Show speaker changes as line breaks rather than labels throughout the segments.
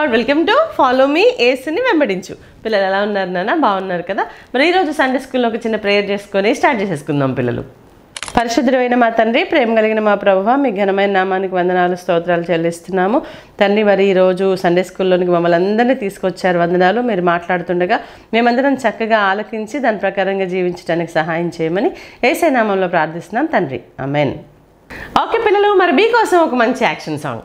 Lord, welcome to follow me ఏసుని వెంబడించు. పిల్లలు ఎలా ఉన్నారు నాన్న? బాగున్నారు కదా? మరి ఈరోజు సండే స్కూల్లో ఒక చిన్న ప్రేయర్ చేసుకొని స్టార్ట్ చేసేసుకుందాం పిల్లలు. పరిశుద్ధమైన మా తండ్రి, ప్రేమ కలిగిన మా ప్రభువా, మీ ఘనమైన నామానికి వందనాలు స్తోత్రాలు చెల్లిస్తున్నాము తండ్రి. మరి ఈరోజు సండే స్కూల్లోనికి మమ్మల్ని అందరినీ తీసుకొచ్చారు, వందనాలు. మీరు మాట్లాడుతుండగా మేమందరం చక్కగా ఆలకించి దాని ప్రకారంగా జీవించడానికి సహాయం చేయమని యేసయ్య నామంలో ప్రార్థిస్తున్నాం తండ్రి, ఆమేన్. ఓకే పిల్లలు, మరి మీకోసం ఒక మంచి యాక్షన్ సాంగ్.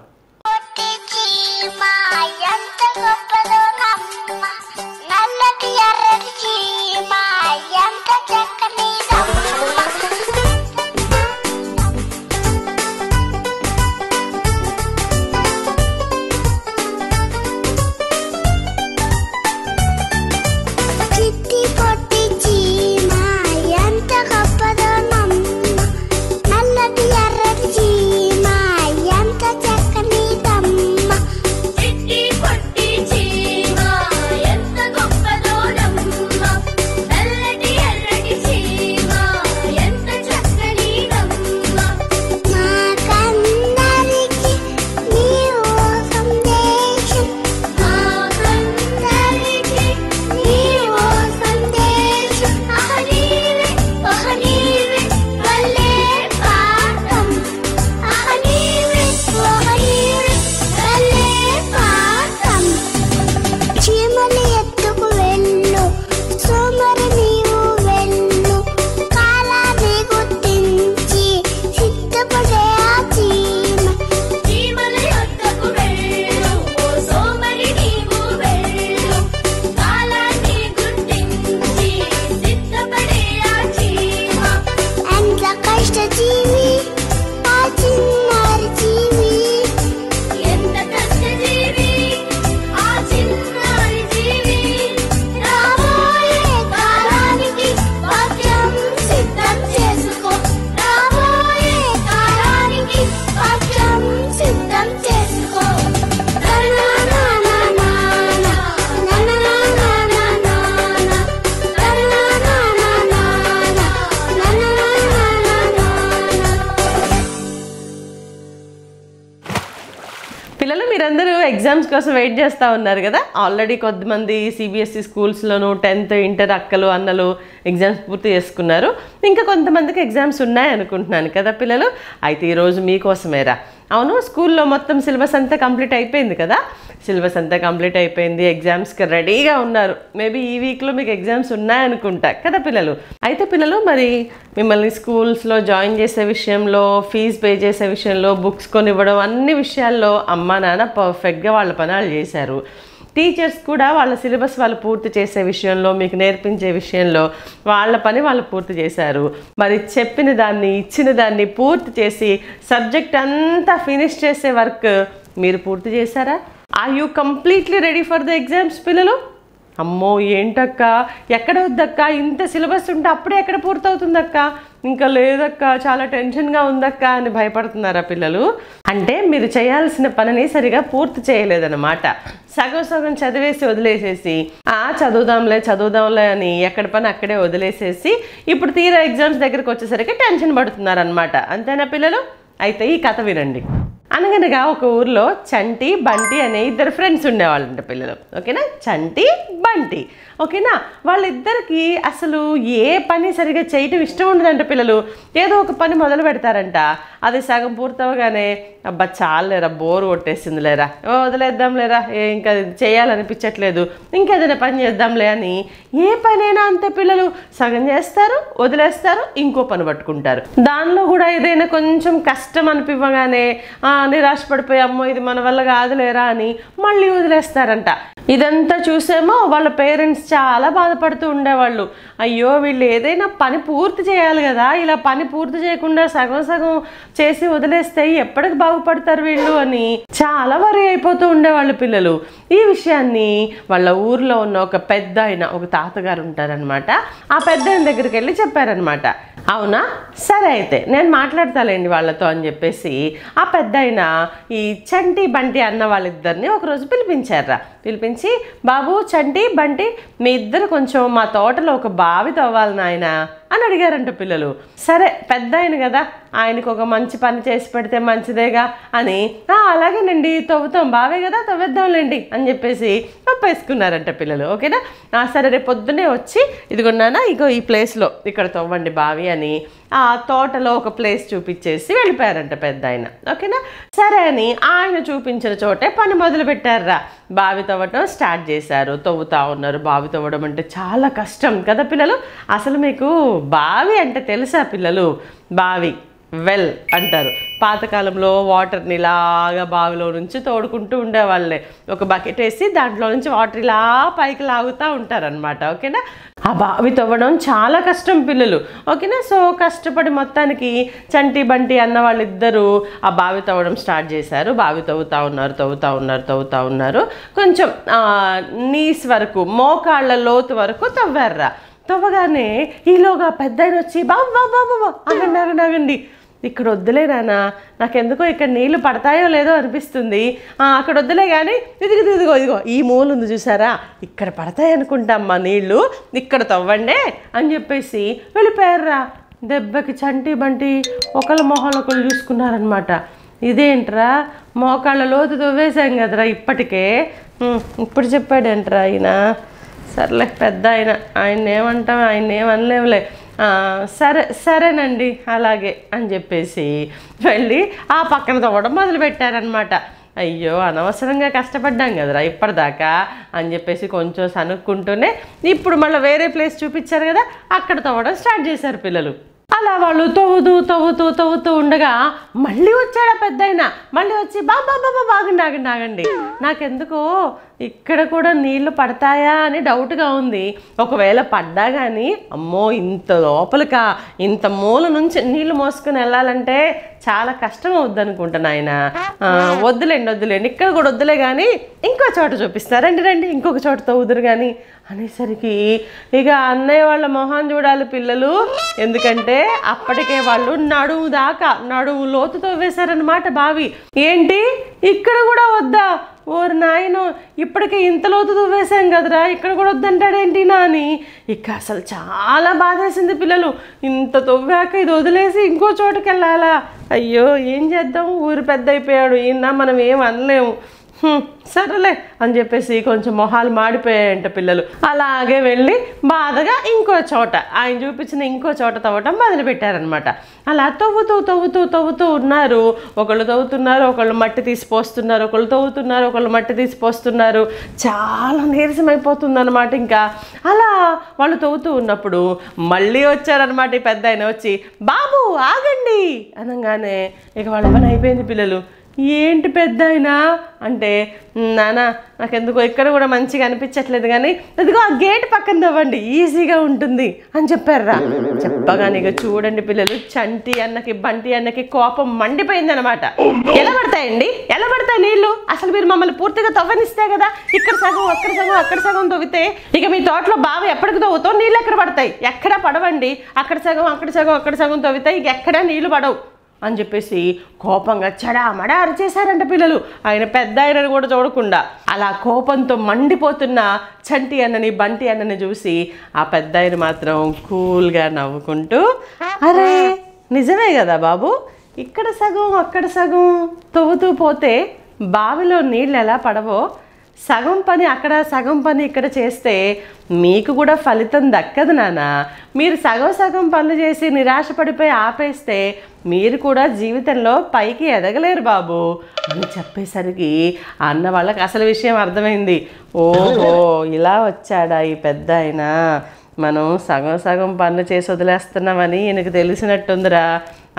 పిల్లలు, మీరందరూ ఎగ్జామ్స్ కోసం వెయిట్ చేస్తూ ఉన్నారు కదా. ఆల్రెడీ కొద్దిమంది సిబిఎస్ఈ స్కూల్స్లోనూ 10th ఇంటర్ అక్కలు అన్నలు ఎగ్జామ్స్ పూర్తి చేసుకున్నారు. ఇంకా కొంతమందికి ఎగ్జామ్స్ ఉన్నాయి అనుకుంటున్నాను కదా పిల్లలు. అయితే ఈరోజు మీకోసమేరా. అవును, స్కూల్లో మొత్తం సిలబస్ అంతా కంప్లీట్ అయిపోయింది కదా. సిలబస్ అంతా కంప్లీట్ అయిపోయింది, ఎగ్జామ్స్కి రెడీగా ఉన్నారు. మేబీ ఈ వీక్లో మీకు ఎగ్జామ్స్ ఉన్నాయనుకుంటా కదా పిల్లలు. అయితే పిల్లలు, మరి మిమ్మల్ని స్కూల్స్లో జాయిన్ చేసే విషయంలో, ఫీజు పే చేసే విషయంలో, బుక్స్ కొనివ్వడం, అన్ని విషయాల్లో అమ్మా నాన్న పర్ఫెక్ట్గా వాళ్ళ పనులు చేశారు. టీచర్స్ కూడా వాళ్ళ సిలబస్ వాళ్ళు పూర్తి చేసే విషయంలో, మీకు నేర్పించే విషయంలో వాళ్ళ పని వాళ్ళు పూర్తి చేశారు. మరి చెప్పిన దాన్ని, ఇచ్చిన దాన్ని పూర్తి చేసి సబ్జెక్ట్ అంతా ఫినిష్ చేసే వర్క్ మీరు పూర్తి చేశారా? Are you completely ready for the exams పిల్లలు? అమ్మో ఏంటక్క, ఎక్కడ వద్దక్క, ఇంత సిలబస్ ఉంటే అప్పుడే ఎక్కడ పూర్తవుతుందక్క, ఇంకా లేదక్క, చాలా టెన్షన్గా ఉందక్క అని భయపడుతున్నారా పిల్లలు? అంటే మీరు చేయాల్సిన పనిని సరిగా పూర్తి చేయలేదన్నమాట. సగం సగం చదివేసి వదిలేసేసి చదువుదాంలే అని ఎక్కడ పని అక్కడే వదిలేసేసి ఇప్పుడు తీరా ఎగ్జామ్స్ దగ్గరకు వచ్చేసరికి టెన్షన్ పడుతున్నారనమాట. అంతేనా పిల్లలు? అయితే ఈ కథ వినండి. అనగనగా ఒక ఊర్లో చంటి, బంటి అనే ఇద్దరు ఫ్రెండ్స్ ఉండేవాళ్ళంట పిల్లలు. ఓకేనా? చంటి, బంటి. ఓకేనా? వాళ్ళిద్దరికి అసలు ఏ పని సరిగా చేయటం ఇష్టం ఉండదంట పిల్లలు. ఏదో ఒక పని మొదలు పెడతారంట, అది సగం పూర్తవగానే అబ్బా చాలేరా, బోరు కొట్టేసింది లేరా, వదిలేద్దాం లేరా, ఇంకా చేయాలనిపించట్లేదు, ఇంకేదైనా పని చేద్దాంలే అని ఏ పనైనా అంతే పిల్లలు. సగం చేస్తారు, వదిలేస్తారు, ఇంకో పని పట్టుకుంటారు. దానిలో కూడా ఏదైనా కొంచెం కష్టం అనిపివ్వగానే నిరాశపడిపోయి అమ్మో ఇది మన వల్ల కాదులేరా అని మళ్ళీ వదిలేస్తారంట. ఇదంతా చూసేమో వాళ్ళ పేరెంట్స్ చాలా బాధపడుతూ ఉండేవాళ్ళు. అయ్యో వీళ్ళు ఏదైనా పని పూర్తి చేయాలి కదా, ఇలా పని పూర్తి చేయకుండా సగం సగం చేసి వదిలేస్తే ఎప్పటికి బాగుపడతారు వీళ్ళు అని చాలా వరి అయిపోతూ ఉండేవాళ్ళు పిల్లలు. ఈ విషయాన్ని వాళ్ళ ఊర్లో ఉన్న ఒక పెద్ద ఆయన, ఒక తాతగారు ఉంటారనమాట. ఆ పెద్ద ఆయన దగ్గరికి వెళ్ళి చెప్పారనమాట. అవునా, సరే అయితే నేను మాట్లాడతాలేండి వాళ్ళతో అని చెప్పేసి ఆ పెద్ద ఆయన ఈ చంటి, బంటి అన్న వాళ్ళిద్దరిని ఒకరోజు పిలిపించారా. పిలిపించి, బాబు చంటి, బంటి, మీ ఇద్దరు కొంచెం మా తోటలో ఒక బావి తవ్వాలి నాయన అని అడిగారంట పిల్లలు. సరే పెద్ద ఆయన కదా, ఆయనకు ఒక మంచి పని చేసి పెడితే మంచిదేగా అని అలాగేనండి తవ్వుతాం బావే కదా తవ్వేద్దాంలేండి అని చెప్పేసి ఒప్పేసుకున్నారంట పిల్లలు. ఓకేనా? సరే రేపు పొద్దున్నే వచ్చి ఇదిగొన్నానా ఇగో ఈ ప్లేస్లో ఇక్కడ తవ్వండి బావి అని ఆ తోటలో ఒక ప్లేస్ చూపించేసి వెళ్ళిపోయారంట పెద్ద ఆయన. ఓకేనా? సరే అని ఆయన చూపించిన చోటే పని మొదలు పెట్టారా. బావి తవ్వటం స్టార్ట్ చేశారు. తవ్వుతా ఉన్నారు. బావి తవ్వడం అంటే చాలా కష్టం కదా పిల్లలు. అసలు మీకు బావి అంటే తెలుసా పిల్లలు? బావి వెల్ అంటారు. పాతకాలంలో వాటర్ని ఇలాగా బావిలో నుంచి తోడుకుంటూ ఉండేవాళ్ళే. ఒక బకెట్ వేసి దాంట్లో నుంచి వాటర్ ఇలా పైకి లాగుతూ ఉంటారనమాట. ఓకేనా? ఆ బావి తవ్వడం చాలా కష్టం పిల్లలు. ఓకేనా? సో కష్టపడి మొత్తానికి చంటి బంటి అన్న వాళ్ళిద్దరూ ఆ బావి తవ్వడం స్టార్ట్ చేశారు. బావి తవ్వుతూ ఉన్నారు. కొంచెం నీస్ వరకు మోకాళ్ళ లోతు వరకు తవ్వారా. తవ్వగానే ఈలోగా పెద్ద ఆయన వచ్చి బాబు ఆగండి ఇక్కడ వద్దులే నాన్న, నాకెందుకో ఇక్కడ నీళ్లు పడతాయో లేదో అనిపిస్తుంది. అక్కడ వద్దులే కానీ ఇదిగో ఈ మూలు ఉంది చూసారా, ఇక్కడ పడతాయి అనుకుంటామ్మా నీళ్లు, ఇక్కడ తవ్వండే అని చెప్పేసి వెళ్ళిపోయారా. దెబ్బకి చంటి బంటి ఒకళ్ళ మొహాలు ఒకళ్ళు చూసుకున్నారనమాట. ఇదేంట్రా మోకాళ్ళ లోతు తవ్వేశాం కదరా ఇప్పటికే, ఇప్పుడు చెప్పాడేంట్రా ఆయన. సర్లే పెద్ద ఆయన ఏమంటాం, ఆయన ఏమనలేవులే, సరేనండి అలాగే అని చెప్పేసి వెళ్ళి ఆ పక్కన తవ్వడం మొదలుపెట్టారనమాట. అయ్యో అనవసరంగా కష్టపడ్డాం కదరా ఇప్పటిదాకా అని చెప్పేసి కొంచెం సనుక్కుంటూనే ఇప్పుడు మళ్ళీ వేరే ప్లేస్ చూపించారు కదా అక్కడ తవ్వడం స్టార్ట్ చేశారు పిల్లలు. అలా వాళ్ళు తవ్వుతూ ఉండగా మళ్ళీ వచ్చాడా పెద్ద ఆయన. మళ్ళీ వచ్చి బాబా ఆగండి, నాకెందుకో ఇక్కడ కూడా నీళ్లు పడతాయా అని డౌట్గా ఉంది. ఒకవేళ పడ్డా కానీ అమ్మో ఇంత లోపలికా, ఇంత మూల నుంచి నీళ్లు మోసుకుని వెళ్ళాలంటే చాలా కష్టం అవుద్ది అనుకుంటాను ఆయన. వద్దులేండి ఇక్కడ కూడా వద్దులే కానీ ఇంకో చోట చూపిస్తారండి, రండి ఇంకొక చోట తవ్వుదురు కానీ అనేసరికి ఇక అన్నయ్య వాళ్ళ మొహం చూడాలి పిల్లలు. ఎందుకంటే అప్పటికే వాళ్ళు నడుము లోతు తవ్వేశారనమాట బావి. ఏంటి ఇక్కడ కూడా వద్దా, ఓరు నాయనో ఇప్పటికే ఇంత లోతు తవ్వేశాం కదరా ఇక్కడ కూడా వద్దంటాడేంటి నా అని ఇక అసలు చాలా బాధేసింది పిల్లలు. ఇంత తవ్వాక ఇది వదిలేసి ఇంకో చోటుకి వెళ్ళాలా, అయ్యో ఏం చేద్దాం, ఊరు పెద్ద అయిపోయాడు ఈయన, మనం ఏం అనలేము, సరేలే అని చెప్పేసి కొంచెం మొహాలు మాడిపోయాయంట పిల్లలు. అలాగే వెళ్ళి బాధగా ఇంకో చోట ఆయన చూపించిన ఇంకో చోట తవ్వటం మొదలుపెట్టారనమాట. అలా తవ్వుతూ ఉన్నారు. ఒకళ్ళు తవ్వుతున్నారు, ఒకళ్ళు మట్టి తీసిపోస్తున్నారు, ఒకళ్ళు తవ్వుతున్నారు, ఒకళ్ళు మట్టి తీసిపోస్తున్నారు. చాలా నీరసమైపోతుంది అనమాట. ఇంకా అలా వాళ్ళు తవ్వుతూ ఉన్నప్పుడు మళ్ళీ వచ్చారనమాట ఈ పెద్ద ఆయన. వచ్చి బాబు ఆగండి అనగానే ఇక వాళ్ళ పని అయిపోయింది పిల్లలు. ఏంటి పెద్ద అయినా అంటే, నానా నాకెందుకో ఇక్కడ కూడా మంచిగా అనిపించట్లేదు కానీ అదిగో ఆ గేట్ పక్కన తవ్వండి ఈజీగా ఉంటుంది అని చెప్పారా. చెప్పగానే ఇక చూడండి పిల్లలు, చంటి అన్నకి బంటి అన్నకి కోపం మండిపోయింది అనమాట. ఎలా పడతాయి నీళ్లు, అసలు మీరు మమ్మల్ని పూర్తిగా తవ్వనిస్తే కదా, ఇక్కడ సగం అక్కడ సగం తవ్వితే ఇక మీ తోటలో బావి ఎప్పటికి తవ్వుతో నీళ్ళు ఎక్కడ పడతాయి, ఎక్కడా పడవండి, అక్కడ సగం తవ్వితే ఇక ఎక్కడా నీళ్లు పడవు అని చెప్పేసి కోపంగా చడామడా అరిచేశారంట పిల్లలు. ఆయన పెద్ద ఆయనని కూడా చూడకుండా అలా కోపంతో మండిపోతున్న చంటి అన్నని బంటి అన్నని చూసి ఆ పెద్ద ఆయన మాత్రం కూల్గా నవ్వుకుంటూ, అరే నిజమే కదా బాబు, ఇక్కడ సగం అక్కడ సగం తవ్వుతూ పోతే బావిలో నీళ్ళు ఎలా పడవో, సగం పని అక్కడ సగం పని ఇక్కడ చేస్తే మీకు కూడా ఫలితం దక్కదు నాన్న. మీరు సగం పనులు చేసి నిరాశపడిపోయి ఆపేస్తే మీరు కూడా జీవితంలో పైకి ఎదగలేరు బాబు అని చెప్పేసరికి అన్న వాళ్ళకి అసలు విషయం అర్థమైంది. ఓహో ఇలా వచ్చాడా ఈ పెద్ద ఆయన, మనం సగం పనులు చేసి వదిలేస్తున్నామని ఈయనకు తెలిసినట్టుందిరా,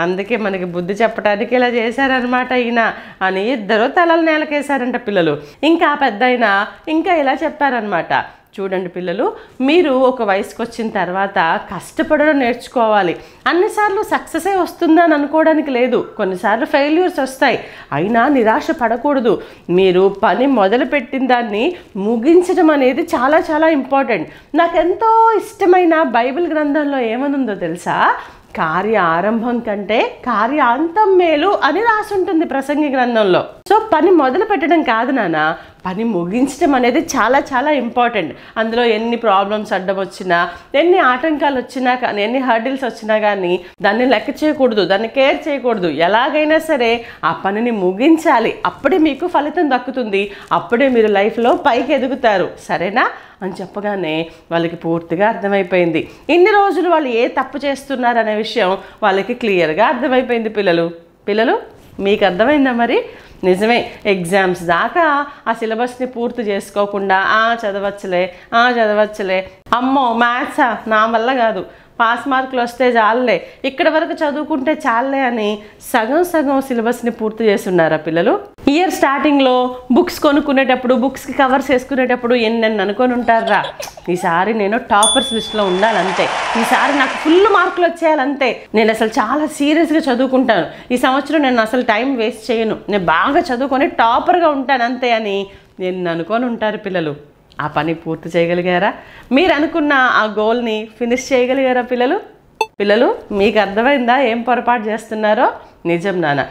అందుకే మనకి బుద్ధి చెప్పడానికి ఇలా చేశారనమాట ఈయన అని ఇద్దరు తలలు నేలకేశారంట పిల్లలు. ఇంకా పెద్ద ఆయన ఇంకా ఇలా చెప్పారనమాట, చూడండి పిల్లలు, మీరు ఒక వయసుకు వచ్చిన తర్వాత కష్టపడడం నేర్చుకోవాలి. అన్నిసార్లు సక్సెసే వస్తుందని అనుకోవడానికి లేదు, కొన్నిసార్లు ఫెయిల్యూర్స్ వస్తాయి, అయినా నిరాశ పడకూడదు. మీరు పని మొదలుపెట్టిన దాన్ని ముగించడం అనేది చాలా చాలా ఇంపార్టెంట్. నాకెంతో ఇష్టమైన బైబిల్ గ్రంథంలో ఏమనుందో తెలుసా, కార్య ఆరంభం కంటే కార్యాంతం మేలు అని రాసుంటుంది ప్రసంగి గ్రంథంలో. సో పని మొదలు పెట్టడం కాదు నాన్న, పని ముగించడం అనేది చాలా చాలా ఇంపార్టెంట్. అందులో ఎన్ని ప్రాబ్లమ్స్ అడ్డం వచ్చినా, ఎన్ని ఆటంకాలు వచ్చినా కానీ, ఎన్ని హర్డిల్స్ వచ్చినా కానీ దాన్ని లెక్క చేయకూడదు, దాన్ని కేర్ చేయకూడదు. ఎలాగైనా సరే ఆ పనిని ముగించాలి. అప్పుడే మీకు ఫలితం దక్కుతుంది, అప్పుడే మీరు లైఫ్లో పైకి ఎదుగుతారు. సరేనా అని చెప్పగానే వాళ్ళకి పూర్తిగా అర్థమైపోయింది. ఇన్ని రోజులు వాళ్ళు ఏ తప్పు చేస్తున్నారు అనే విషయం వాళ్ళకి క్లియర్గా అర్థమైపోయింది. పిల్లలు మీకు అర్థమైందా మరి? నిజమే, ఎగ్జామ్స్ దాకా ఆ సిలబస్ని పూర్తి చేసుకోకుండా చదవచ్చులే, అమ్మో మ్యాథ్సా నా వల్ల కాదు, పాస్ మార్కులు వస్తే చాలులే, ఇక్కడ వరకు చదువుకుంటే చాలులే అని సగం సిలబస్ని పూర్తి చేస్తున్నారా పిల్లలు? ఇయర్ స్టార్టింగ్లో బుక్స్ కొనుక్కునేటప్పుడు, బుక్స్కి కవర్స్ వేసుకునేటప్పుడు ఎన్నెన్ని అనుకొని ఉంటారా, ఈసారి నేను టాపర్స్ లిస్ట్లో ఉండాలంతే, ఈసారి నాకు ఫుల్ మార్కులు వచ్చేయాలంతే, నేను అసలు చాలా సీరియస్గా చదువుకుంటాను, ఈ సంవత్సరం నేను అసలు టైం వేస్ట్ చేయను, నేను బాగా చదువుకొని టాపర్గా ఉంటాను అంతే అని నేను అనుకొని ఉంటారు పిల్లలు. ఆ పని పూర్తి చేయగలిగారా? మీరు అనుకున్న ఆ గోల్ని ఫినిష్ చేయగలిగారా పిల్లలు? మీకు అర్థమైందా ఏం పొరపాటు చేస్తున్నారో? నిజం నాన్న,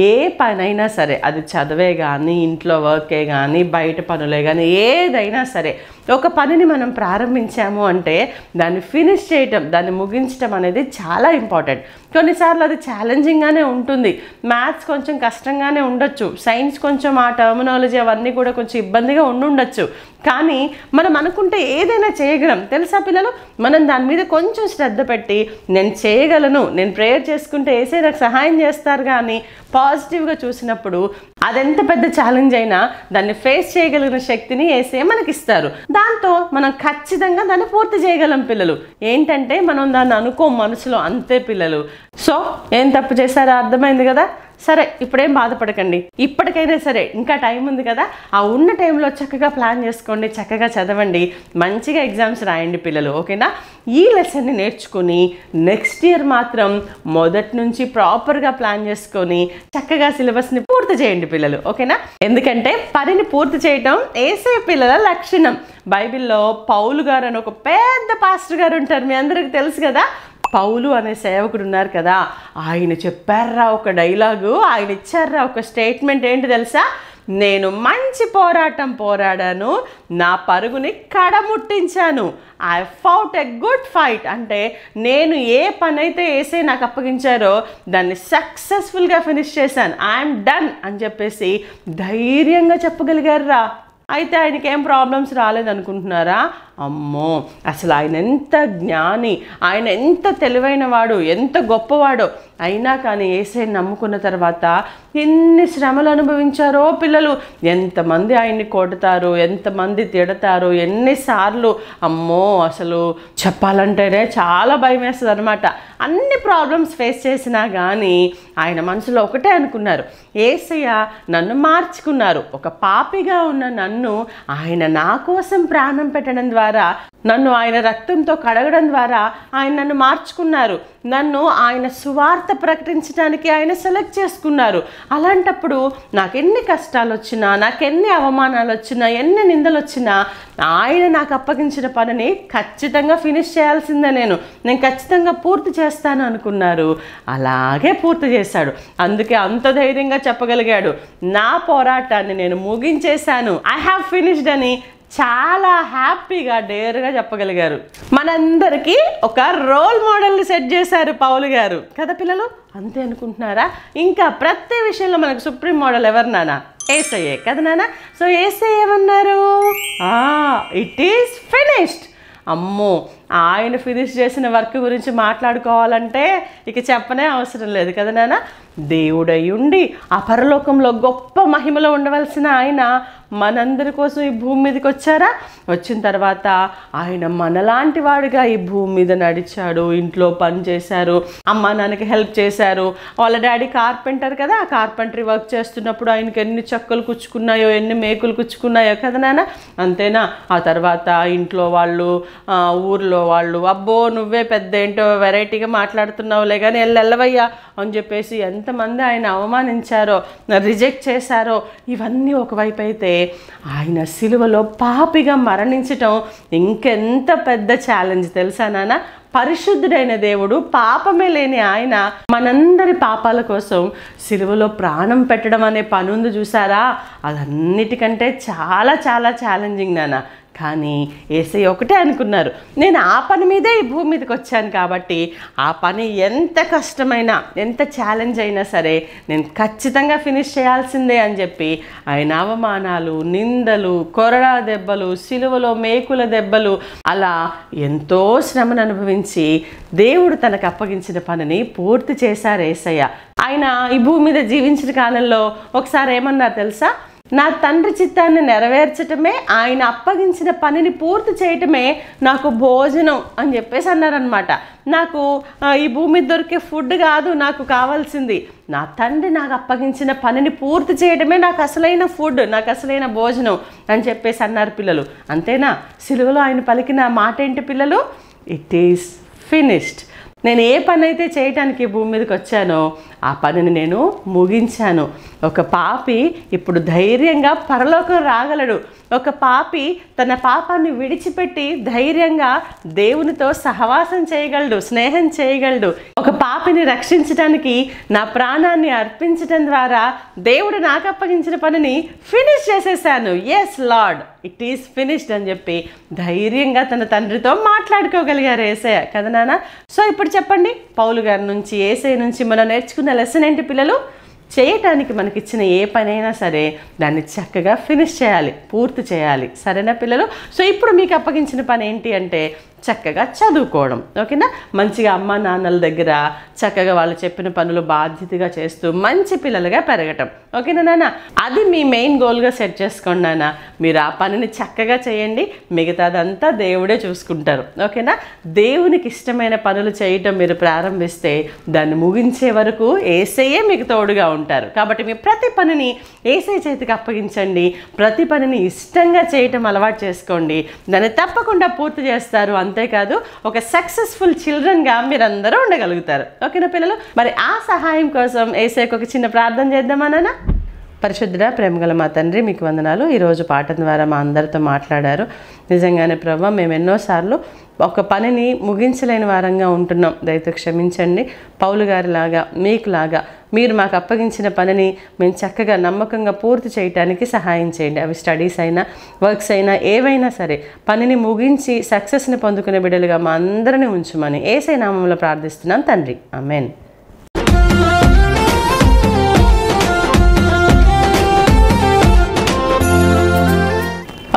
ఏ పనైనా సరే, అది చదివే కానీ, ఇంట్లో వర్కే కానీ, బయట పనులే కానీ, ఏదైనా సరే ఒక పనిని మనం ప్రారంభించాము అంటే దాన్ని ఫినిష్ చేయటం, దాన్ని ముగించడం అనేది చాలా ఇంపార్టెంట్. కొన్నిసార్లు అది ఛాలెంజింగ్గానే ఉంటుంది, మ్యాథ్స్ కొంచెం కష్టంగానే ఉండొచ్చు, సైన్స్ కొంచెం ఆ టర్మినాలజీ అవన్నీ కూడా కొంచెం ఇబ్బందిగా ఉండొచ్చు. కానీ మనం అనుకుంటే ఏదైనా చేయగలం తెలుసా పిల్లలు? మనం దాని మీద కొంచెం శ్రద్ధ పెట్టి నేను చేయగలను, నేను ప్రేయర్ చేసుకుంటే ఏసే నాకు సహాయం చేస్తారు కానీ పాజిటివ్గా చూసినప్పుడు అదెంత పెద్ద ఛాలెంజ్ అయినా దాన్ని ఫేస్ చేయగలిగిన శక్తిని ఏసే మనకిస్తారు. దాంతో మనం ఖచ్చితంగా దాన్ని పూర్తి చేయగలం పిల్లలు. ఏంటంటే మనం దాన్ని అనుకోం మనసులో, అంతే పిల్లలు. సో ఏం తప్పు చేశారో అర్థమైంది కదా? సరే, ఇప్పుడేం బాధపడకండి, ఇప్పటికైనా సరే ఇంకా టైం ఉంది కదా, ఆ ఉన్న టైంలో చక్కగా ప్లాన్ చేసుకోండి, చక్కగా చదవండి, మంచిగా ఎగ్జామ్స్ రాయండి పిల్లలు. ఓకేనా? ఈ లెసన్ని నేర్చుకుని నెక్స్ట్ ఇయర్ మాత్రం మొదటి నుంచి ప్రాపర్గా ప్లాన్ చేసుకొని చక్కగా సిలబస్ని పూర్తి చేయండి పిల్లలు. ఓకేనా? ఎందుకంటే పనిని పూర్తి చేయటం ఏసే పిల్లల లక్షణం. బైబిల్లో పౌలు గారు అని ఒక పెద్ద పాస్టర్ గారు ఉంటారు, మీ అందరికీ తెలుసు కదా. పౌలు అనే సేవకుడు ఉన్నారు కదా, ఆయన చెప్పారా ఒక డైలాగు, ఆయన ఇచ్చారా ఒక స్టేట్మెంట్, ఏంటి తెలుసా? నేను మంచి పోరాటం పోరాడాను, నా పరుగుని కడముట్టించాను, I fought a good fight. అంటే నేను ఏ పని అయితే వేసే నాకు అప్పగించారో దాన్ని సక్సెస్ఫుల్గా ఫినిష్ చేశాను, ఐఎమ్ డన్ అని చెప్పేసి ధైర్యంగా చెప్పగలిగారా. అయితే ఆయనకి ఏం ప్రాబ్లమ్స్ రాలేదనుకుంటున్నారా? అమ్మో, అసలు ఆయన ఎంత జ్ఞాని, ఆయన ఎంత తెలివైన వాడు, ఎంత గొప్పవాడో. అయినా కానీ యేసయ్యని నమ్ముకున్న తర్వాత ఎన్ని శ్రమలు అనుభవించారో పిల్లలు. ఎంతమంది ఆయన్ని కొడతారు, ఎంతమంది తిడతారు, ఎన్నిసార్లు. అమ్మో, అసలు చెప్పాలంటేనే చాలా భయం వేస్తుంది అనమాట. అన్ని ప్రాబ్లమ్స్ ఫేస్ చేసినా కానీ ఆయన మనసులో ఒకటే అనుకున్నారు, యేసయ్య నన్ను మార్చుకున్నారు, ఒక పాపిగా ఉన్న నన్ను ఆయన నా కోసం ప్రాణం పెట్టడం ద్వారా, నన్ను ఆయన రక్తంతో కడగడం ద్వారా ఆయన నన్ను మార్చుకున్నారు, నన్ను ఆయన సువార్త ప్రకటించడానికి ఆయన సెలెక్ట్ చేసుకున్నారు. అలాంటప్పుడు నాకెన్ని కష్టాలు వచ్చినా, నాకెన్ని అవమానాలు వచ్చినా, ఎన్ని నిందలు వచ్చినా ఆయన నాకు అప్పగించిన పనిని ఖచ్చితంగా ఫినిష్ చేయాల్సిందే, నేను ఖచ్చితంగా పూర్తి చేస్తాను అనుకున్నారు. అలాగే పూర్తి చేశాడు. అందుకే అంత ధైర్యంగా చెప్పగలిగాడు, నా పోరాటాన్ని నేను ముగించేశాను, ఐ హ్యావ్ ఫినిష్డ్ అని చాలా హ్యాపీగా డేర్గా చెప్పగలిగారు. మనందరికీ ఒక రోల్ మోడల్ని సెట్ చేశారు పౌలు గారు కదా పిల్లలు. అంతే అనుకుంటున్నారా? ఇంకా ప్రతి విషయంలో మనకు సుప్రీం మోడల్ ఎవరు నాన్న? యేసయ్యే కదా నాన్న. సో యేసయ్య ఏమన్నారు? It is finished. అమ్మో, ఆయన ఫినిష్ చేసిన వర్క్ గురించి మాట్లాడుకోవాలంటే ఇక చెప్పనే అవసరం లేదు కదా నాన్న. దేవుడై ఉండి ఆ పరలోకంలో గొప్ప మహిమలో ఉండవలసిన ఆయన మనందరి కోసం ఈ భూమి మీదకి వచ్చారా? వచ్చిన తర్వాత ఆయన మనలాంటి వాడుగా ఈ భూమి మీద నడిచాడు, ఇంట్లో పని చేశారు, అమ్మ నాన్నకి హెల్ప్ చేశారు. వాళ్ళ డాడీ కార్పెంటర్ కదా, ఆ కార్పెంటరీ వర్క్ చేస్తున్నప్పుడు ఆయనకి ఎన్ని చెక్కలు కుచ్చుకున్నాయో, ఎన్ని మేకులు కుచ్చుకున్నాయో కదా నాన్న. అంతేనా? ఆ తర్వాత ఇంట్లో వాళ్ళు, ఊర్లో వాళ్ళు, అబ్బో నువ్వే పెద్ద ఏంటో వెరైటీగా మాట్లాడుతున్నావులే కానీ వెళ్ళవయ్యా అని చెప్పేసి ఎంతమంది ఆయన అవమానించారో, రిజెక్ట్ చేశారో. ఇవన్నీ ఒకవైపు అయితే ఆయన సిలువలో పాపిగా మరణించటం ఇంకెంత పెద్ద ఛాలెంజ్ తెలుసా నాన్న. పరిశుద్ధుడైన దేవుడు, పాపమే లేని ఆయన మనందరి పాపాల కోసం సిలువలో ప్రాణం పెట్టడం అనే పని ఉంది చూసారా, అదన్నిటికంటే చాలా చాలా ఛాలెంజింగ్ నాన్న. కానీ యేసయ్య ఒకటే అనుకున్నారు, నేను ఆ పని మీదే ఈ భూమి మీదకి వచ్చాను కాబట్టి ఆ పని ఎంత కష్టమైనా ఎంత ఛాలెంజ్ అయినా సరే నేను ఖచ్చితంగా ఫినిష్ చేయాల్సిందే అని చెప్పి ఆయన అవమానాలు, నిందలు, కొరడా దెబ్బలు, సిలువలో మేకుల దెబ్బలు, అలా ఎంతో శ్రమను అనుభవించి దేవుడు తనకు అప్పగించిన పనిని పూర్తి చేశారు యేసయ్య. ఆయన ఈ భూమి మీద జీవించిన కాలంలో ఒకసారి ఏమన్నారు తెలుసా, నా తండ్రి చిత్తాన్ని నెరవేర్చటమే, ఆయన అప్పగించిన పనిని పూర్తి చేయటమే నాకు భోజనం అని చెప్పేసి అన్నారనమాట. నాకు ఈ భూమి దొరికే ఫుడ్ కాదు నాకు కావాల్సింది, నా తండ్రి నాకు అప్పగించిన పనిని పూర్తి చేయడమే నాకు అసలైన ఫుడ్, నాకు అసలైన భోజనం అని చెప్పేసి అన్నారు పిల్లలు. అంతేనా, సిలువలో ఆయన పలికిన మాట ఏంటి పిల్లలు, ఇట్ ఈస్ ఫినిష్డ్. నేను ఏ పని అయితే చేయటానికి భూమి మీదకి వచ్చానో ఆ పనిని నేను ముగించాను. ఒక పాపి ఇప్పుడు ధైర్యంగా పరలోకం రాగలడు. ఒక పాపి తన పాపాన్ని విడిచిపెట్టి ధైర్యంగా దేవునితో సహవాసం చేయగలడు, స్నేహం చేయగలడు. ఒక పాపిని రక్షించడానికి నా ప్రాణాన్ని అర్పించడం ద్వారా దేవుడు నాకు అప్పగించిన పనిని ఫినిష్ చేసేసాను. Yes Lord, it is finished అని చెప్పి ధైర్యంగా తన తండ్రితో మాట్లాడుకోగలిగారు యేసయ్య కదా నాన్న. సో ఇప్పుడు చెప్పండి, పౌలు గారి నుంచి, యేసయ్య నుంచి మనం నేర్చుకున్న లెసన్ ఏంటి పిల్లలు? చేయటానికి మనకిచ్చిన ఏ పనైనా సరే దాన్ని చక్కగా ఫినిష్ చేయాలి, పూర్తి చేయాలి. సరేనా పిల్లలు? సో ఇప్పుడు మీకు అప్పగించిన పని ఏంటి అంటే చక్కగా చదువుకోవడం. ఓకేనా? మంచిగా అమ్మ నాన్నల దగ్గర చక్కగా వాళ్ళు చెప్పిన పనులు బాధ్యతగా చేస్తూ మంచి పిల్లలుగా పెరగటం. ఓకేనా నాన్న? అది మీ మెయిన్ గోల్గా సెట్ చేసుకోండి నాన్న. మీరు ఆ పనిని చక్కగా చేయండి, మిగతాదంతా దేవుడే చూసుకుంటారు. ఓకేనా? దేవునికి ఇష్టమైన పనులు చేయటం మీరు ప్రారంభిస్తే దాన్ని ముగించే వరకు యేసయ్యే మీకు తోడుగా ఉంటారు. కాబట్టి మీ ప్రతి పనిని యేసయ్య చేతికి అప్పగించండి, ప్రతి పనిని ఇష్టంగా చేయటం అలవాటు చేసుకోండి, దాన్ని తప్పకుండా పూర్తి చేస్తారు. అంతేకాదు ఒక సక్సెస్ఫుల్ చిల్డ్రన్గా మీరందరూ ఉండగలుగుతారు. ఓకేనా పిల్లలు? మరి ఆ సహాయం కోసం యేసయ్యకు ఒక చిన్న ప్రార్థన చేద్దామా నాన్న? పరిశుద్ధుడా, ప్రేమగల మా తండ్రి, మీకు వందనాలు. ఈరోజు పాఠం ద్వారా మా అందరితో మాట్లాడారు. నిజంగానే ప్రభా, మేము ఎన్నోసార్లు ఒక పనిని ముగించలేని వారంగా ఉంటున్నాం. దయతో క్షమించండి. పౌలు గారిలాగా, మీకులాగా మీరు మాకు అప్పగించిన పనిని మేము చక్కగా నమ్మకంగా పూర్తి చేయడానికి సహాయం చేయండి. అవి స్టడీస్ అయినా, వర్క్స్ అయినా, ఏవైనా సరే పనిని ముగించి సక్సెస్ని పొందుకునే బిడ్డలుగా మా అందరినీ ఉంచుమని యేసయ్య నామములో ప్రార్థిస్తున్నాం తండ్రి. ఆమేన్.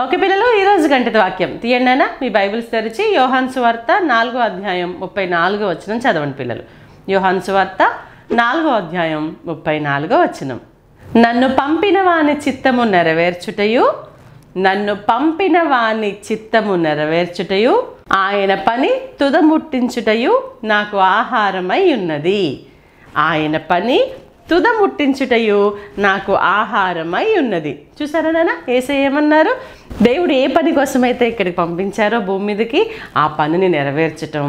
ఓకే పిల్లలు, ఈరోజు గంటత వాక్యం తీయండి అయినా మీ బైబిల్స్ తెరిచి యోహాను సువార్త 4వ అధ్యాయం 34వ వచనం చదవండి పిల్లలు. యోహాను సువార్త 4వ అధ్యాయం 34వ వచనం. నన్ను పంపిన వాని చిత్తము నెరవేర్చుటయు, నన్ను పంపిన వాని చిత్తము నెరవేర్చుటయు, ఆయన పని తుదముట్టించుటయు నాకు ఆహారమై ఉన్నది. ఆయన పని తుదముట్టించుటయు నాకు ఆహారమై ఉన్నది. చూసారా నాన్న, యేసయ్య ఏమన్నారు? దేవుడు ఏ పని కోసమైతే ఇక్కడికి పంపించారో భూమి మీదకి, ఆ పనిని నెరవేర్చటం,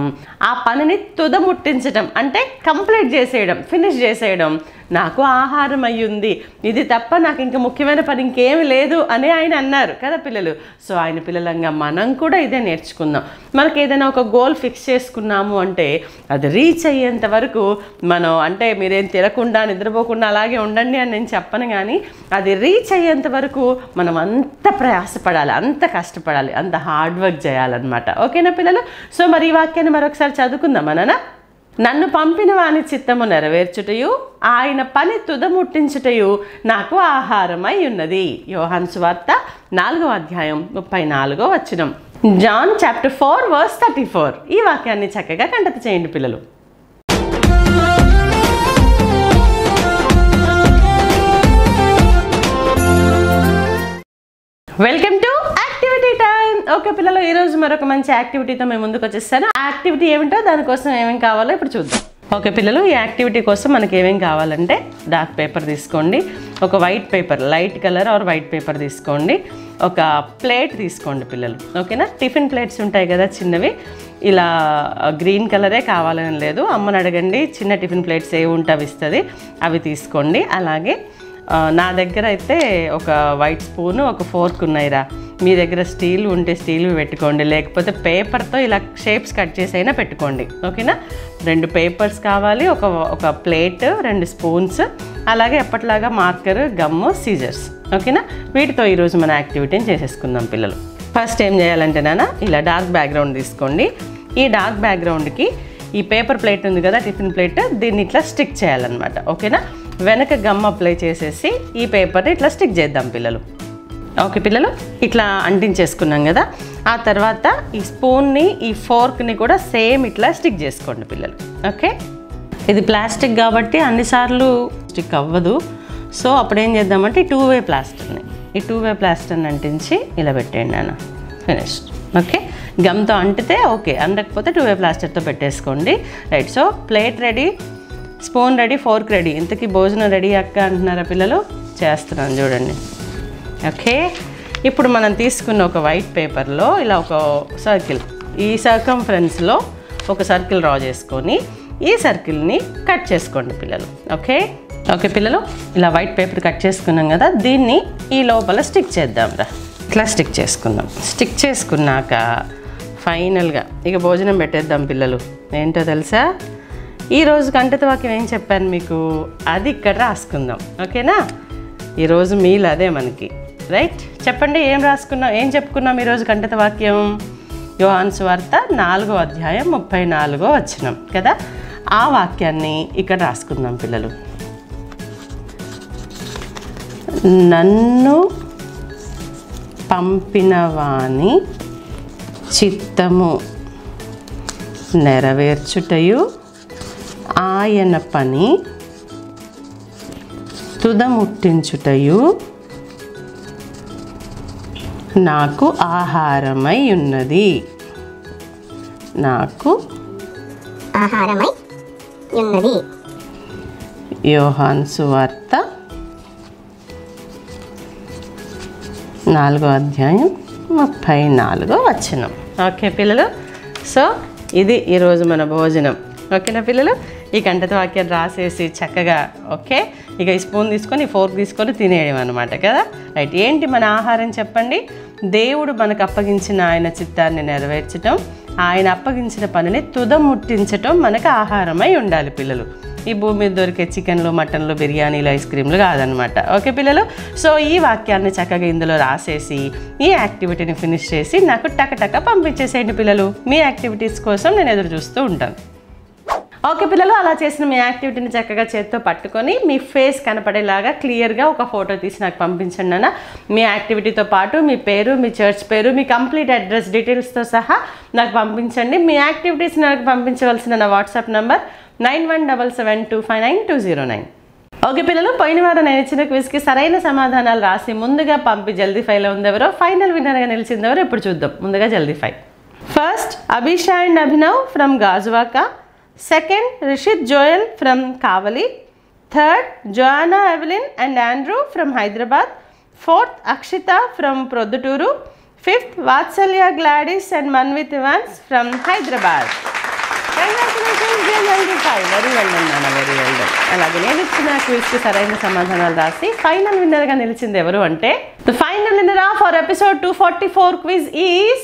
ఆ పనిని తుదముట్టించటం అంటే కంప్లీట్ చేసేయడం, ఫినిష్ చేసేయడం నాకు ఆహారం అయ్యింది. ఇది తప్ప నాకు ఇంకా ముఖ్యమైన పని ఇంకేమి లేదు అని ఆయన అన్నారు కదా పిల్లలు. సో ఆయన పిల్లలంగా మనం కూడా ఇదే నేర్చుకుందాం. మనకి ఏదైనా ఒక గోల్ ఫిక్స్ చేసుకున్నాము అంటే అది రీచ్ అయ్యేంత వరకు మనం, అంటే మీరేం తినకుండా నిద్రపోకుండా అలాగే ఉండండి అని నేను చెప్పను, కానీ అది రీచ్ అయ్యేంత వరకు మనం అంత ప్రయాసపడాలి, అంత కష్టపడాలి, అంత హార్డ్ వర్క్ చేయాలన్నమాట. ఓకేనా పిల్లలు? సో మరి ఈ వాక్యాన్ని మరొకసారి చదువుకుందామా నాన్న? నన్ను పంపిన వాని చిత్తము నెరవేర్చుటయు, ఆయన పని తుదముట్టించుటయు నాకు ఆహారమై ఉన్నది. యోహాను సువార్త 4వ అధ్యాయం 34వ వచనం. John chapter 4 verse 34. ఈ వాక్యాన్ని చక్కగా కంఠత చేయండి పిల్లలు. Welcome to activity time. Okay పిల్లలు, ఈరోజు మరొక మంచి యాక్టివిటీతో మేము ముందుకు వచ్చేస్తాను. ఆ యాక్టివిటీ ఏమిటో, దానికోసం ఏమేమి కావాలో ఇప్పుడు చూద్దాం. ఓకే పిల్లలు, ఈ యాక్టివిటీ కోసం మనకి ఏమేమి కావాలంటే డార్క్ పేపర్ తీసుకోండి, ఒక white paper, light colour or white paper తీసుకోండి, ఒక ప్లేట్ తీసుకోండి పిల్లలు. ఓకేనా? టిఫిన్ ప్లేట్స్ ఉంటాయి కదా చిన్నవి, ఇలా గ్రీన్ కలరే కావాలని లేదు, అమ్మని అడగండి, చిన్న టిఫిన్ ప్లేట్స్ ఏవి ఉంటే అవి ఇస్తుంది, అవి తీసుకోండి. అలాగే నా దగ్గర అయితే ఒక వైట్ స్పూను ఒక ఫోర్క్ ఉన్నాయిరా. మీ దగ్గర స్టీల్ ఉంటే స్టీల్ పెట్టుకోండి, లేకపోతే పేపర్తో ఇలా షేప్స్ కట్ చేసి అయినా పెట్టుకోండి. ఓకేనా? 2 పేపర్స్ కావాలి, ఒక ప్లేట్, 2 స్పూన్స్, అలాగే ఎప్పటిలాగా మార్కర్, గమ్ము, సీజర్స్. ఓకేనా? వీటితో ఈరోజు మన యాక్టివిటీని చేసేసుకుందాం పిల్లలు. ఫస్ట్ ఏం చేయాలంటే నాన్న, ఇలా డార్క్ బ్యాక్గ్రౌండ్ తీసుకోండి. ఈ డార్క్ బ్యాక్గ్రౌండ్కి ఈ పేపర్ ప్లేట్ ఉంది కదా, టిఫిన్ ప్లేట్, దీన్ని ఇట్లా స్టిక్ చేయాలన్నమాట. ఓకేనా? వెనక గమ్ అప్లై చేసేసి ఈ పేపర్ని ఇట్లా స్టిక్ చేద్దాం పిల్లలు. ఓకే పిల్లలు, ఇట్లా అంటించేసుకున్నాం కదా. ఆ తర్వాత ఈ స్పూన్ని, ఈ ఫోర్క్ని కూడా సేమ్ ఇట్లా స్టిక్ చేసుకోండి పిల్లలు. ఓకే? ఇది ప్లాస్టిక్ కాబట్టి అన్నిసార్లు స్టిక్ అవ్వదు. సో అప్పుడు ఏం చేద్దామంటే ఈ 2-వే ప్లాస్టర్ని అంటించి ఇలా పెట్టేయండి నాన్న. ఫినిష్డ్. ఓకే? గమ్తో అంటితే ఓకే, అందకపోతే 2-వే ప్లాస్టర్తో పెట్టేసుకోండి. Right. So plate ready, spoon ready, fork ready. ఇంతకీ భోజనం రెడీ అక్క అంటున్నారా పిల్లలు? చేస్తున్నాను చూడండి. ఓకే, ఇప్పుడు మనం తీసుకున్న ఒక వైట్ పేపర్లో ఇలా ఒక సర్కిల్, ఈ సర్కంఫరెన్స్లో ఒక సర్కిల్ డ్రా చేసుకొని ఈ సర్కిల్ని కట్ చేసుకోండి పిల్లలు. ఓకే ఓకే పిల్లలు, ఇలా వైట్ పేపర్ కట్ చేసుకున్నాం కదా, దీన్ని ఈ లోపల స్టిక్ చేద్దాం రా. ఇట్లా స్టిక్ చేసుకుందాం. స్టిక్ చేసుకున్నాక ఫైనల్గా ఇక భోజనం పెట్టేద్దాం పిల్లలు. ఏంటో తెలుసా? ఈరోజు కంటత వాక్యం ఏం చెప్పాను మీకు, అది ఇక్కడ రాసుకుందాం. ఓకేనా? ఈరోజు మీల్ అదే మనకి. రైట్? చెప్పండి, ఏం రాసుకున్నాం, ఏం చెప్పుకున్నాం ఈరోజు కంటత వాక్యం? యోహాను సువార్త 4వ అధ్యాయం 34వ వచనం కదా. ఆ వాక్యాన్ని ఇక్కడ రాసుకుందాం పిల్లలు. నన్ను పంపిన వాని చిత్తము నెరవేర్చుటయు ఆయన పని తుదముట్టించుటయు నాకు ఆహారమై ఉన్నది. నాకు ఆహారమై ఉన్నది. యోహాను సువార్త 4వ అధ్యాయం 34వ వచనం. ఓకే పిల్లలు, సో ఇది ఈరోజు మన భోజనం. ఓకేనా పిల్లలు? ఈ కంటత వాక్యాన్ని రాసేసి చక్కగా, ఓకే, ఇక ఈ స్పూన్ తీసుకొని ఫోర్క్ తీసుకొని తినేయడం అనమాట కదా. రైట్. ఏంటి మన ఆహారం చెప్పండి? దేవుడు మనకు అప్పగించిన ఆయన చిత్తాన్ని నెరవేర్చడం, ఆయన అప్పగించిన పనిని తుదముట్టించటం మనకు ఆహారమై ఉండాలి పిల్లలు. ఈ భూమి మీద దొరికే చికెన్లు, మటన్లు, బిర్యానీలు, ఐస్ క్రీమ్లు కాదనమాట. ఓకే పిల్లలు? సో ఈ వాక్యాన్ని చక్కగా ఇందులో రాసేసి ఈ యాక్టివిటీని ఫినిష్ చేసి నాకు టకటక పంపించేసేయండి పిల్లలు. మీ యాక్టివిటీస్ కోసం నేను ఎదురు చూస్తూ ఉంటాను. ఓకే పిల్లలు, అలా చేసిన మీ యాక్టివిటీని చక్కగా చేత్తో పట్టుకొని మీ ఫేస్ కనపడేలాగా క్లియర్గా ఒక ఫోటో తీసి నాకు పంపించండి అన్న. మీ యాక్టివిటీతో పాటు మీ పేరు, మీ చర్చ్ పేరు, మీ కంప్లీట్ అడ్రస్ డీటెయిల్స్తో సహా నాకు పంపించండి. మీ యాక్టివిటీస్ నాకు పంపించవలసిన నా వాట్సాప్ నంబర్ 9177259209. ఓకే పిల్లలు, పోయిన వారం నేను ఇచ్చిన క్విజ్కి సరైన సమాధానాలు రాసి ముందుగా పంపి జల్దీ ఫైవ్లో ఉందెవరో, ఫైనల్ విన్నర్గా నిలిచిందెవరో ఇప్పుడు చూద్దాం. ముందుగా జల్దీ five. First Abhisha and Abhinav from Gajuwaka. Second, Rishit Joel from Kavali. Third, Joanna Evelyn and Andrew from Hyderabad. Fourth, Akshita from Produturu. Fifth, Vatsalya Gladys and Manvit Evans from Hyderabad. Congratulations, very well done, Nana, very well done. అలాగే నేను ఇచ్చిన క్విజ్కి సరైన సమాధానాలు రాసి final విన్నర్గా నిలిచింది ఎవరు అంటే, the final winner for episode 244 quiz is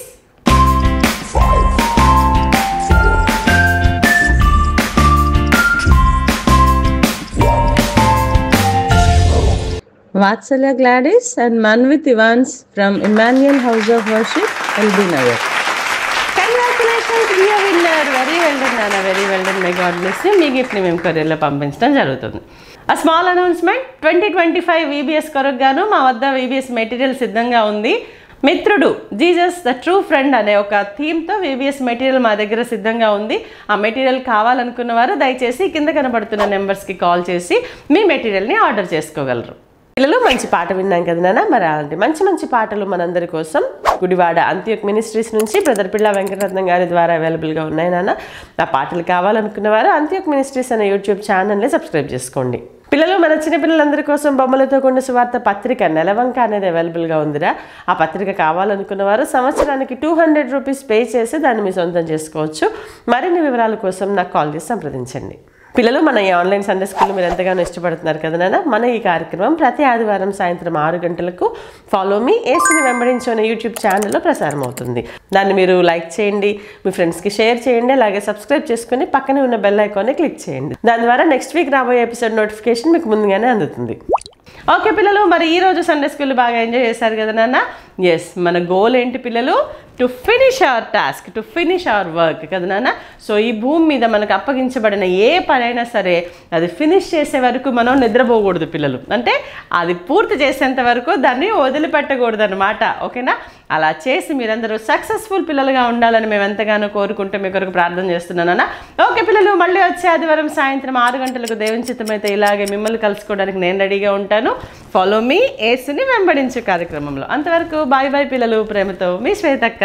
Vatsalya Gladys and Manvit Evans from Emmanuel House of Worship, LB Nagar. Congratulations, we are winner. Very well done, Nana. Very well done. May God bless you. మీ గిఫ్ట్ని మేము కొరియర్లో పంపించడం జరుగుతుంది. A small announcement, 2025 VBS కొరకు గాను మా వద్ద VBS material సిద్ధంగా ఉంది. మిత్రుడు జీసస్ ద ట్రూ ఫ్రెండ్ అనే ఒక థీమ్తో VBS మెటీరియల్ మా దగ్గర సిద్ధంగా ఉంది. ఆ మెటీరియల్ కావాలనుకున్న వారు దయచేసి కింద కనబడుతున్న నెంబర్స్కి కాల్ చేసి మీ మెటీరియల్ని ఆర్డర్ చేసుకోగలరు. పిల్లలు, మంచి పాట విన్నాం కదా నాన్న. మరి అలాంటి మంచి మంచి పాటలు మనందరి కోసం గుడివాడ అంత్యోక్ మినిస్ట్రీస్ నుంచి బ్రదర్ పిల్ల వెంకటరత్నం గారి ద్వారా అవైలబుల్గా ఉన్నాయి నాన్న. ఆ పాటలు కావాలనుకున్న వారు అంత్యోక్ మినిస్ట్రీస్ అనే యూట్యూబ్ ఛానల్ని సబ్స్క్రైబ్ చేసుకోండి. పిల్లలు, మన చిన్నపిల్లలందరి కోసం బొమ్మలతో కూడిన సువార్త పత్రిక నెలవంక అనేది అవైలబుల్గా ఉందిరా. ఆ పత్రిక కావాలనుకున్న వారు సంవత్సరానికి 200 రూపీస్ పే చేసి దాన్ని మీ సొంతం చేసుకోవచ్చు. మరిన్ని వివరాల కోసం నాకు కాల్ చేసి సంప్రదించండి. పిల్లలు మన ఈ ఆన్లైన్ సండే స్కూల్ మీరు ఎంతగానో ఇష్టపడుతున్నారు కదా నాన్న. మన ఈ కార్యక్రమం ప్రతి ఆదివారం సాయంత్రం 6 గంటలకు ఫాలో మీ ఏసుని వెంబడించు అనే యూట్యూబ్ ఛానల్లో ప్రసారం అవుతుంది. దాన్ని మీరు లైక్ చేయండి, మీ ఫ్రెండ్స్కి షేర్ చేయండి, అలాగే సబ్స్క్రైబ్ చేసుకుని పక్కనే ఉన్న బెల్ ఐకాన్ని క్లిక్ చేయండి. దాని ద్వారా నెక్స్ట్ వీక్ రాబోయే ఎపిసోడ్ నోటిఫికేషన్ మీకు ముందుగానే అందుతుంది. ఓకే పిల్లలు, మరి ఈరోజు సండే స్కూల్ బాగా ఎంజాయ్ చేశారు కదా నాన్న. ఎస్, మన గోల్ ఏంటి పిల్లలు? To finish hour task, to finish hour work కదా నాన్న. సో ఈ భూమి మీద మనకు అప్పగించబడిన ఏ పనైనా సరే అది ఫినిష్ చేసే వరకు మనం నిద్రపోకూడదు పిల్లలు. అంటే అది పూర్తి చేసేంత వరకు దాన్ని వదిలిపెట్టకూడదు అనమాట. ఓకేనా? అలా చేసి మీరందరూ సక్సెస్ఫుల్ పిల్లలుగా ఉండాలని మేము ఎంతగానో కోరుకుంటూ మీ కొరకు ప్రార్థన చేస్తున్నానన్న. ఓకే పిల్లలు, మళ్ళీ వచ్చే ఆదివారం సాయంత్రం 6 గంటలకు దేవుని చిత్తమైతే ఇలాగే మిమ్మల్ని కలుసుకోవడానికి నేను రెడీగా ఉంటాను. ఫాలో మీ ఏసుని వెంబడించే కార్యక్రమంలో. అంతవరకు బాయ్ బాయ్ పిల్లలు. ప్రేమతో మీ శ్వేతక్క.